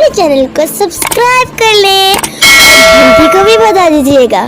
हमारे चैनल को सब्सक्राइब कर लें, घंटी को भी बता दीजिएगा।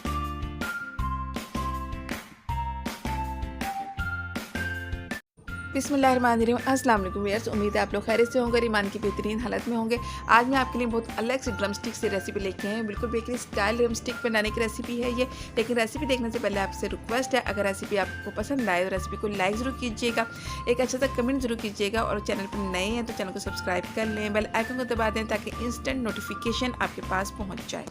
बिस्मिल्लाहिर्रहमानिर्रहीम। अस्सलाम वालेकुम व्यूअर्स, उम्मीद है आप लोग खैरियत से होंगे, ईमान की बेहतरीन हालत में होंगे। आज मैं आपके लिए बहुत अलग से ड्रम स्टिक से रेसिपी लेके आई हूँ। बिल्कुल बेकरी स्टाइल ड्रम स्टिक बनाने की रेसिपी है ये। लेकिन रेसिपी देखने से पहले आपसे रिक्वेस्ट है, अगर रेसिपी आपको पसंद आए तो रेसिपी को लाइक ज़रूर कीजिएगा, एक अच्छा सा कमेंट ज़रूर कीजिएगा और चैनल पर नए हैं तो चैनल को सब्सक्राइब कर लें, बेल आइकन को दबा दें ताकि इंस्टेंट नोटिफिकेशन आपके पास पहुँच जाए।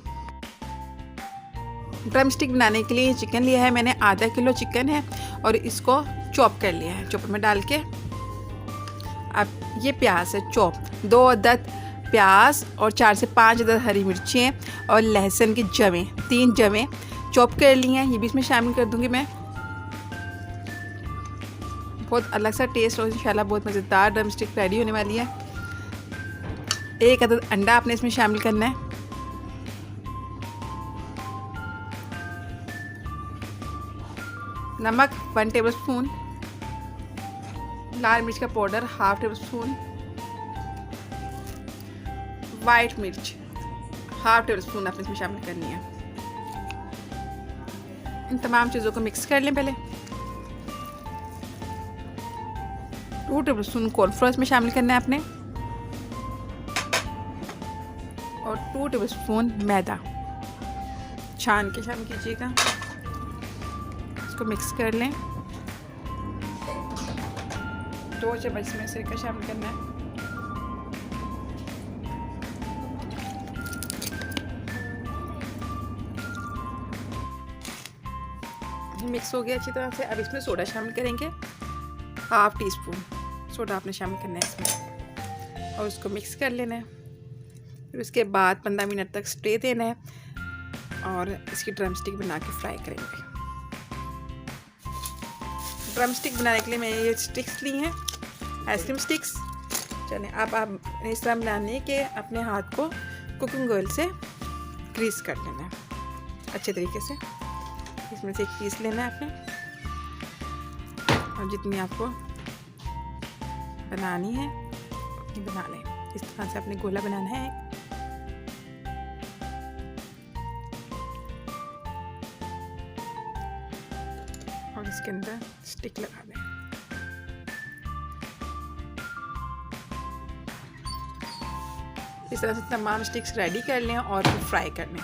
ड्रम स्टिक बनाने के लिए चिकन लिया है मैंने, आधा किलो चिकन है और इसको चॉप कर लिया है चॉपर में डाल के। अब ये प्याज है चॉप, 2 अदद प्याज और 4 से 5 अदद हरी मिर्चें और लहसुन की जवें, 3 जवें चॉप कर ली हैं। ये भी इसमें शामिल कर दूंगी मैं। बहुत अलग सा टेस्ट और इंशाल्लाह बहुत मज़ेदार ड्रम स्टिक रेडी होने वाली है। 1 अदद अंडा आपने इसमें शामिल करना है। नमक 1 टेबल स्पून, लाल मिर्च का पाउडर 1/2 टेबल स्पून, वाइट मिर्च 1/2 टेबल स्पून आपने इसमें शामिल करनी है। इन तमाम चीज़ों को मिक्स कर लें पहले। 2 टेबल स्पून कॉर्नफ्लोर इसमें शामिल करना है आपने और 2 टेबल स्पून मैदा छान के शामिल कीजिएगा। इसको मिक्स कर लें। 2 चम्मच इसमें सिरका शामिल करना है। मिक्स हो गया अच्छी तरह से। अब इसमें सोडा शामिल करेंगे, 1/2 टीस्पून सोडा आपने शामिल करना है इसमें और उसको मिक्स कर लेना है। फिर उसके बाद 15 मिनट तक स्टे देना है और इसकी ड्रम स्टिक बना के फ्राई करेंगे। ड्रम स्टिक बनाने के लिए मैंने ये स्टिक्स ली हैं, आइसक्रीम स्टिक्स। चलें अब आप इस तरह बनाने के अपने हाथ को कुकिंग ऑयल से ग्रीस कर लेना है अच्छे तरीके से। इसमें से एक पीस लेना है आपने और जितनी आपको बनानी है बना लें। इस तरह से आपने गोला बनाना है। और इसके अंदर स्टिक लगा दें। इस तरह से तमाम स्टिक्स रेडी कर लें और फिर फ्राई कर लें।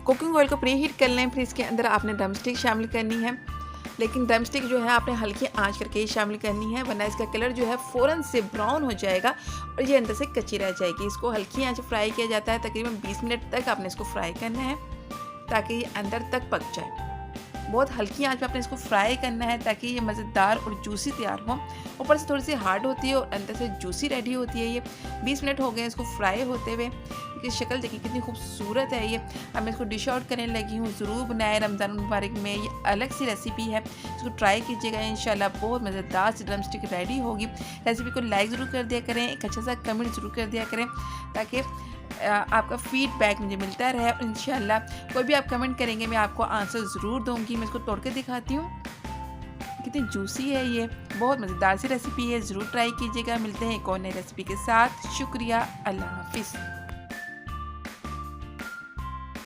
कुकिंग ऑयल को प्री हीट कर लें। फिर इसके अंदर आपने ड्रम स्टिक शामिल करनी है, लेकिन ड्रम स्टिक जो है आपने हल्की आंच करके ही शामिल करनी है, वरना इसका कलर जो है फ़ौरन से ब्राउन हो जाएगा और ये अंदर से कच्ची रह जाएगी। इसको हल्की आंच फ्राई किया जाता है, तकरीबन 20 मिनट तक आपने इसको फ्राई करना है ताकि ये अंदर तक पक जाए। बहुत हल्की आंच में आपने इसको फ्राई करना है ताकि ये मज़ेदार और जूसी तैयार हो। ऊपर से थोड़ी सी हार्ड होती है और अंदर से जूसी रेडी होती है। ये 20 मिनट हो गए इसको फ्राई होते हुए। इसकी शक्ल देखिए कितनी खूबसूरत है ये। अब मैं इसको डिश आउट करने लगी हूँ। ज़रूर बनाए रमज़ान मुबारक में, ये अलग सी रेसिपी है, इसको ट्राई कीजिएगा। इंशाल्लाह बहुत मज़ेदार सी ड्रम स्टिक रेडी होगी। रेसिपी को लाइक ज़रूर कर दिया करें, एक अच्छा सा कमेंट ज़रूर कर दिया करें ताकि आपका फीडबैक मुझे मिलता रहे। इंशाल्लाह कोई भी आप कमेंट करेंगे मैं आपको आंसर ज़रूर दूंगी। मैं इसको तोड़ के दिखाती हूँ, कितनी जूसी है ये। बहुत मज़ेदार सी रेसिपी है, ज़रूर ट्राई कीजिएगा। मिलते हैं एक और नई रेसिपी के साथ। शुक्रिया, अल्लाह हाफिज़।